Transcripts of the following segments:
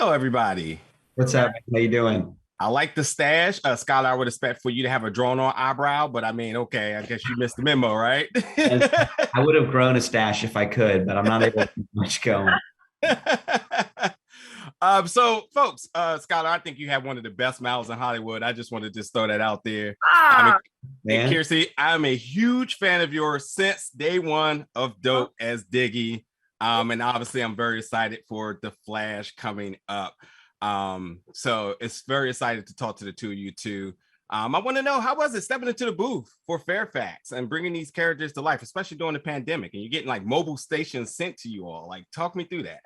Hello, everybody. What's up? How you doing? I like the stash. Skylar, I would expect for you to have a drawn on eyebrow, but I mean, okay, I guess you missed the memo, right? And I would have grown a stash if I could, but I'm not able to keep much going. So, folks, Skylar, I think you have one of the best mouths in Hollywood. I just wanted to just throw that out there. Ah, And Man, Kiersey, I'm a huge fan of yours since day one of Dope as Diggy. And obviously, I'm very excited for The Flash coming up. So it's very excited to talk to the two of you too. I want to know, how was it stepping into the booth for Fairfax and bringing these characters to life, especially during the pandemic, and you're getting like mobile stations sent to you all? Like, talk me through that.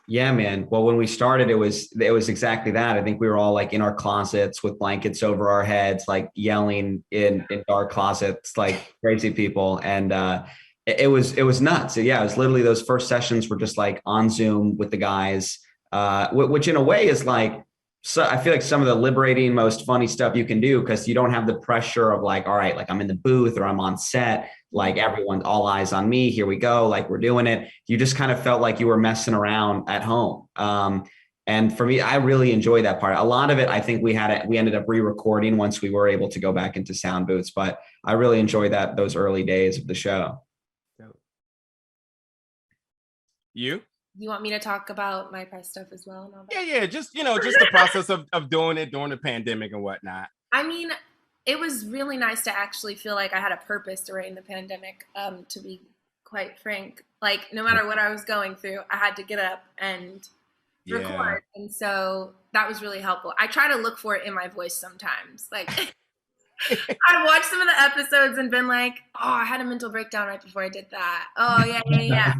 yeah, man. Well, when we started, it was exactly that. I think we were all like in our closets with blankets over our heads, like yelling in dark closets like crazy people. And it was nuts. So, yeah, it was literally those first sessions were just like on Zoom with the guys, which in a way is like, so I feel like some of the liberating, most funny stuff you can do because you don't have the pressure of like, all right, like I'm in the booth or I'm on set, like everyone, all eyes on me. Here we go, like we're doing it. You just kind of felt like you were messing around at home. And for me, I really enjoy that part. A lot of it, I think we ended up re-recording once we were able to go back into sound booths. But I really enjoyed those early days of the show. You? you want me to talk about my press stuff as well and all that? Yeah. Just just the process of doing it during the pandemic and whatnot. I mean, it was really nice to actually feel like I had a purpose during the pandemic, to be quite frank. Like, no matter what I was going through, I had to get up and record. And so that was really helpful. I try to look for it in my voice sometimes. Like, I watched some of the episodes and been like, oh, I had a mental breakdown right before I did that. Oh, yeah.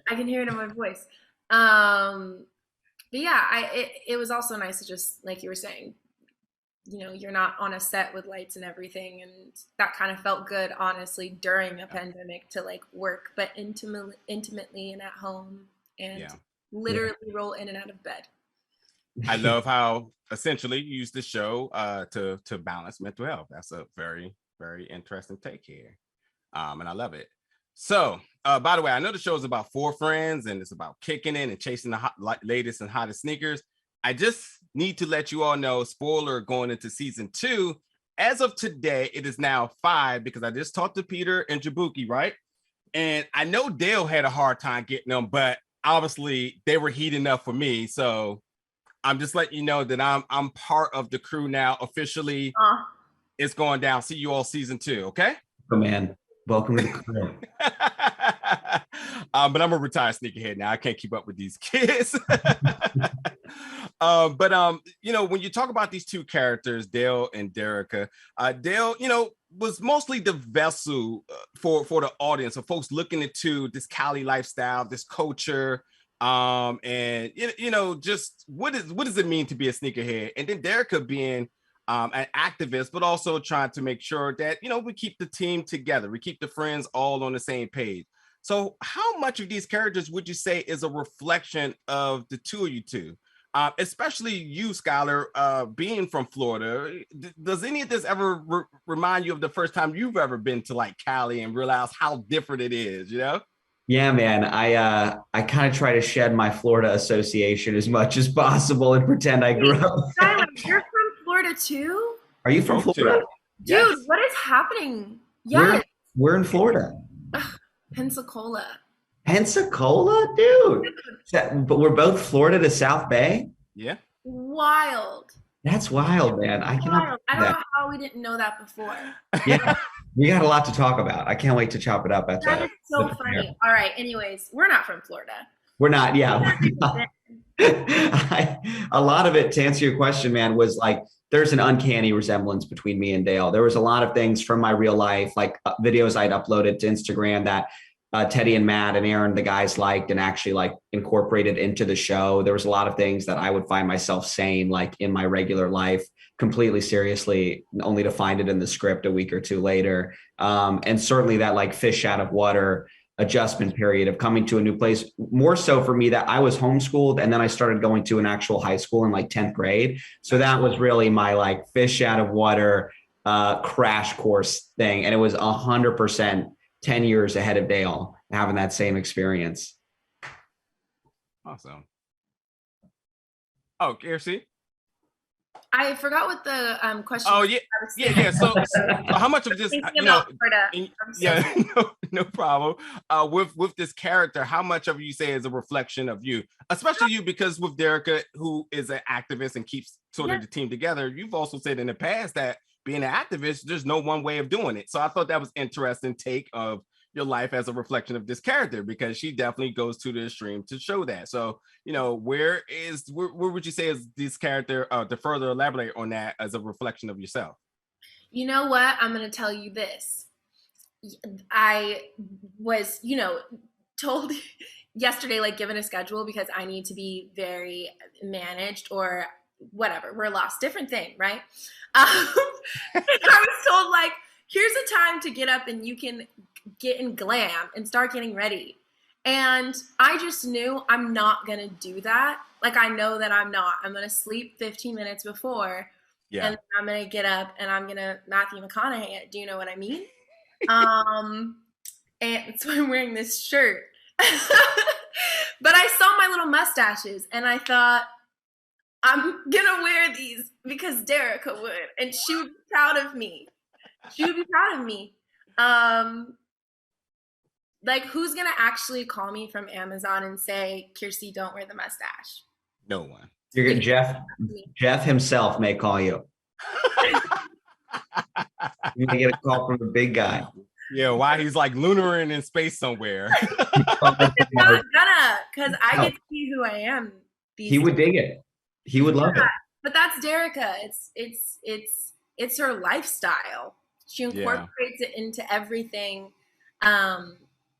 I can hear it in my voice. But yeah, it was also nice to just, like you were saying, you're not on a set with lights and everything, and that kind of felt good, honestly, during a pandemic to like work, but intimately and at home, and literally roll in and out of bed. I love how essentially you use the show to balance mental health. That's a very, very interesting take here. And I love it. So, by the way, I know the show is about four friends and it's about kicking in and chasing the latest and hottest sneakers. I just need to let you all know, spoiler going into season 2, as of today, it is now 5 because I just talked to Peter and Jabuki, right? And I know Dale had a hard time getting them, but obviously they were heating up for me. So I'm just letting you know that I'm part of the crew now officially. It's going down. See you all season 2, okay? Oh man, welcome to the crew. But I'm a retired sneakerhead now. I can't keep up with these kids. But when you talk about these two characters, Dale and Derica, Dale, was mostly the vessel for the audience of folks looking into this Cali lifestyle, this culture, and just what does it mean to be a sneakerhead? And then Derica being an activist, but also trying to make sure that we keep the team together, we keep the friends all on the same page. So how much of these characters would you say is a reflection of the two of you two? Especially you, Skyler, being from Florida. Does any of this ever remind you of the first time you've ever been to like Cali and realize how different it is, Yeah, man. I kind of try to shed my Florida association as much as possible and pretend I grew up. Skyler, you're from Florida too? Are you from Florida? Dude, yes. What is happening? Yes. We're in Florida. Pensacola. Pensacola, dude. But we're both Florida to South Bay. Yeah. Wild. That's wild, man. I don't know how we didn't know that before. Yeah, we got a lot to talk about. I can't wait to chop it up. That is so funny. All right. Anyways, we're not from Florida. We're not. Yeah. A lot of it, to answer your question, man, was like there's an uncanny resemblance between me and Dale. There was a lot of things from my real life, like videos I'd uploaded to Instagram that Teddy and Matt and Aaron, the guys, liked and actually like incorporated into the show. There was a lot of things that I would find myself saying like in my regular life completely seriously, only to find it in the script a week or two later. And certainly that like fish out of water adjustment period of coming to a new place, more so for me that I was homeschooled and then I started going to an actual high school in like 10th grade. So that was really my like fish out of water crash course thing. And it was 100% 10 years ahead of Dale having that same experience. Awesome. Oh, Kiersey. I forgot what the question Oh was. yeah. So how much of this, yeah, no problem. With this character, how much of you say is a reflection of you, especially you, because with Derica, who is an activist and keeps sort of the team together, you've also said in the past that being an activist, there's no one way of doing it. So I thought that was interesting take of your life as a reflection of this character, because she definitely goes to the extreme to show that. So, where would you say is this character, to further elaborate on that, as a reflection of yourself? You know what? I'm going to tell you this. I was, told yesterday, like given a schedule because I need to be very managed or whatever. We're lost, different thing, right? I was told like, here's a time to get up and you can get in glam and start getting ready. And I just knew I'm not going to do that. Like, I know that I'm not. I'm going to sleep 15 minutes before. Yeah. And I'm going to get up and I'm going to Matthew McConaughey it. Do you know what I mean? And so I'm wearing this shirt. But I saw my little mustaches and I thought, I'm going to wear these because Derica would. And she would be proud of me. She would be proud of me. Like, who's going to actually call me from Amazon and say, Kiersey, don't wear the mustache? No one. You're getting Jeff himself may call you. You may get a call from the big guy. Yeah, why he's like lunaring in space somewhere. It's not gonna, because I get to see who I am. He would dig it. He would love it. But that's Derica. It's her lifestyle. She incorporates it into everything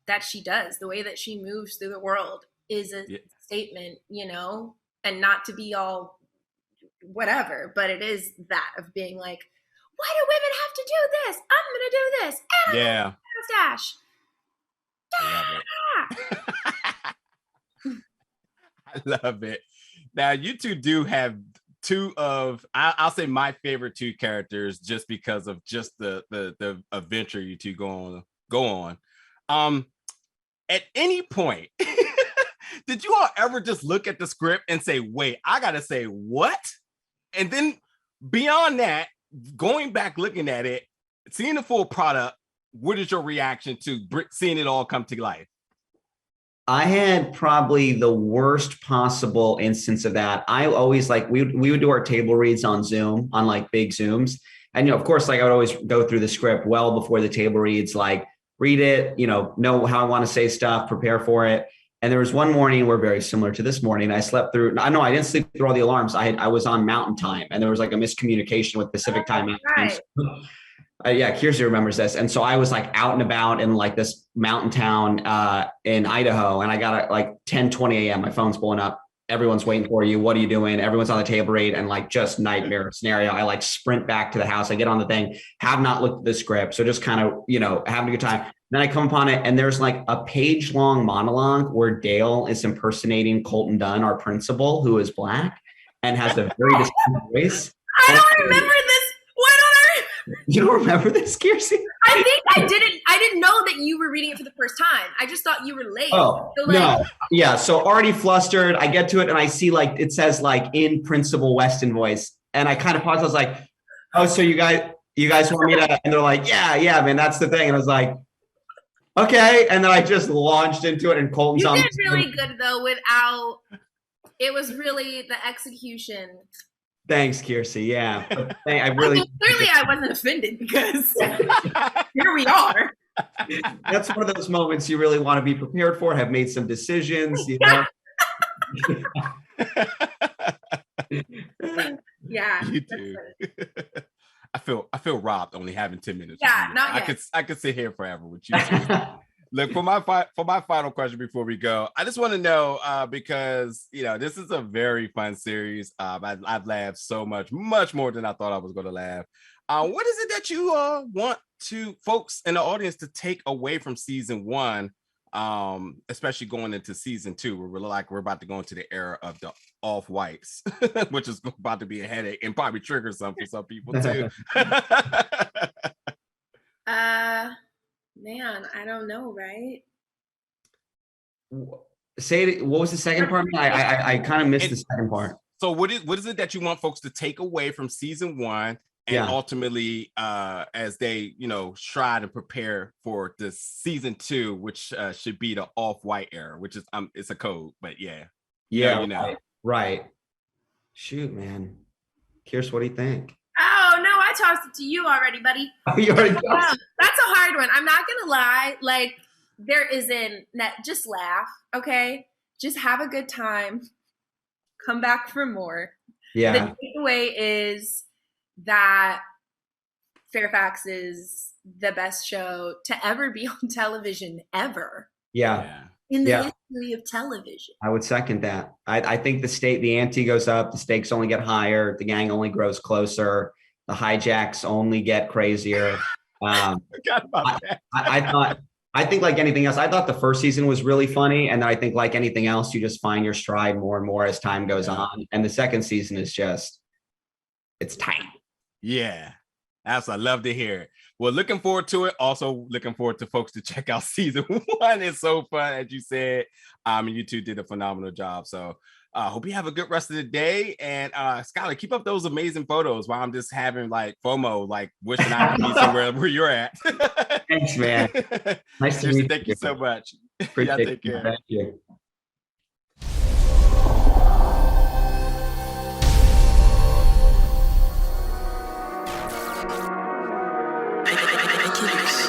that she does. The way that she moves through the world is a statement, and not to be all whatever, but it is that of being like, why do women have to do this? I'm going to do this. And I'm mustache. I love it. Now, you two do have two of, I'll say my favorite two characters, just because of just the adventure you two go on. At any point, did you all ever just look at the script and say, wait, I got to say what? And then beyond that, going back, looking at it, seeing the full product, what is your reaction to seeing it all come to life? I had probably the worst possible instance of that. I always we would do our table reads on Zoom, on like big Zooms. And, of course, I would always go through the script well before the table reads, read it, know how I want to say stuff, prepare for it. And there was one morning where, very similar to this morning, I slept through. I didn't sleep through all the alarms. I was on Mountain Time, and there was a miscommunication with Pacific Time. Right. Kiersey remembers this. And so I was out and about in this mountain town in Idaho, and I got at 10:20 a.m. My phone's blowing up. Everyone's waiting for you. What are you doing? Everyone's on the table read, and just nightmare scenario. I sprint back to the house. I get on the thing, have not looked at the script. So just kind of, having a good time. Then I come upon it, and there's a page-long monologue where Dale is impersonating Colton Dunn, our principal, who is Black and has a very distinct voice. I don't remember this. Why don't I? You don't remember this, Kiersey? I think I didn't. I didn't know that you were reading it for the first time. I just thought you were late. Oh, so no. Yeah. So already flustered. I get to it, and I see it says in Principal Weston voice, and I kind of pause. I was like, "Oh, so you guys want me to?" And they're like, "Yeah, man, that's the thing." And I was like, okay. And then I just launched into it, and Colton's on. You did really good though. Without, it was really the execution. Thanks, Kiersey. Yeah, clearly I wasn't offended because here we are. That's one of those moments you really want to be prepared for. Have made some decisions. Yeah. You do. I feel robbed only having 10 minutes. Yeah, not yet. I could sit here forever with you. Look, for my final question before we go, I just want to know, because this is a very fun series. I've laughed so much more than I thought I was going to laugh. What is it that you want folks in the audience to take away from season 1, especially going into season 2, where we're about to go into the era of the off-whites, which is about to be a headache and probably trigger something for some people too. Man, I don't know, right? Say it. What was the second part? I kind of missed the second part. So what is it that you want folks to take away from season 1 and ultimately as they, you know, try to prepare for the season 2, which should be the off-white era, which is it's a code, but yeah. You know. Right. Shoot, man. Kiersey, what do you think? Oh no, I tossed it to you already, buddy. Oh, you already tossed it. That's a hard one. I'm not gonna lie. Like, there isn't just laugh, okay? Just have a good time. Come back for more. Yeah. The takeaway is that Fairfax is the best show to ever be on television ever. Yeah. In the history of television. I would second that. I think the ante goes up, the stakes only get higher, the gang only grows closer, the hijacks only get crazier. Forgot about that. I think like anything else, I thought the first season was really funny. And then I think like anything else, you just find your stride more and more as time goes on. And the second season is just, it's tight. Yeah. I love to hear it. Well, looking forward to it. Also looking forward to folks to check out season 1. It's so fun, as you said. And you two did a phenomenal job. So hope you have a good rest of the day. And Skyler, keep up those amazing photos while I'm just having like FOMO, like wishing I could be somewhere where you're at. Thanks, man. Nice to meet you. Thank you so much. Appreciate it. Take care. Thank you. I keep